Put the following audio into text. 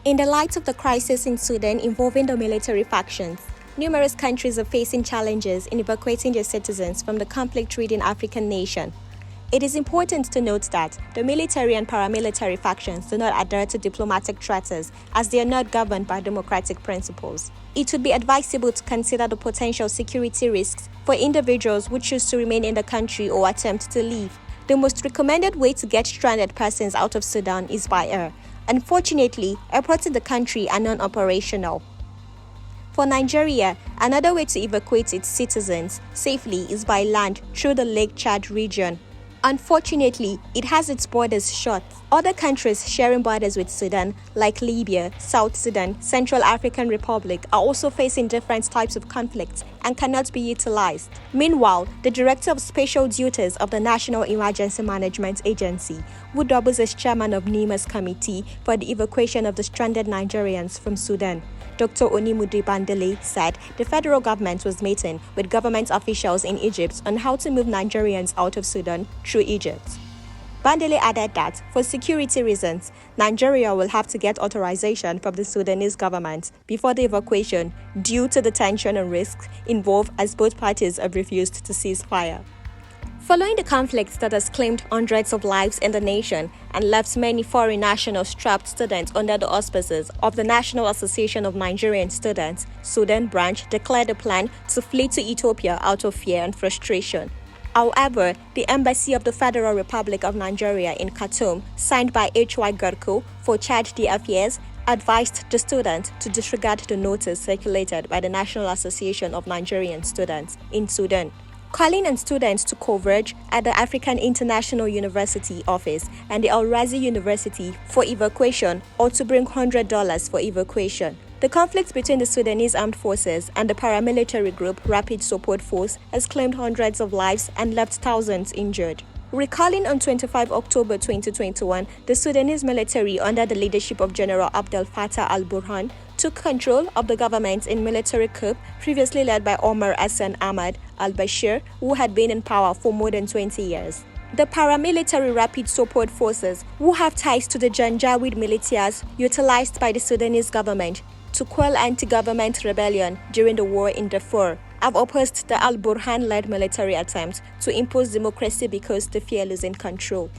In the light of the crisis in Sudan involving the military factions, numerous countries are facing challenges in evacuating their citizens from the conflict-ridden African nation. It is important to note that the military and paramilitary factions do not adhere to diplomatic charters as they are not governed by democratic principles. It would be advisable to consider the potential security risks for individuals who choose to remain in the country or attempt to leave. The most recommended way to get stranded persons out of Sudan is by air. Unfortunately, airports in the country are non-operational. For Nigeria, another way to evacuate its citizens safely is by land through the Lake Chad region. Unfortunately, it has its borders shut. Other countries sharing borders with Sudan, like Libya, South Sudan, Central African Republic, are also facing different types of conflicts and cannot be utilized. Meanwhile, the Director of Special Duties of the National Emergency Management Agency, who doubles as chairman of NEMA's committee for the evacuation of the stranded Nigerians from Sudan, Dr. Onimudu Bandele, said the federal government was meeting with government officials in Egypt on how to move Nigerians out of Sudan through Egypt. Bandele added that, for security reasons, Nigeria will have to get authorization from the Sudanese government before the evacuation due to the tension and risks involved as both parties have refused to cease fire. Following the conflict that has claimed hundreds of lives in the nation and left many foreign nationals trapped students under the auspices of the National Association of Nigerian Students, Sudan branch declared a plan to flee to Ethiopia out of fear and frustration. However, the Embassy of the Federal Republic of Nigeria in Khartoum, signed by H.Y. Garko for Charge d'Affaires, advised the students to disregard the notice circulated by the National Association of Nigerian Students in Sudan, calling on students to converge at the African International University office and the Al-Razi University for evacuation or to bring $100 for evacuation. The conflict between the Sudanese armed forces and the paramilitary group Rapid Support Force has claimed hundreds of lives and left thousands injured. Recalling on 25 October 2021, the Sudanese military under the leadership of General Abdel Fattah al-Burhan took control of the government in military coup previously led by Omar Hassan Ahmad al-Bashir, who had been in power for more than 20 years. The paramilitary Rapid Support Forces, who have ties to the Janjaweed militias utilized by the Sudanese government to quell anti-government rebellion during the war in Darfur, have opposed the al-Burhan-led military attempt to impose democracy because they fear losing control.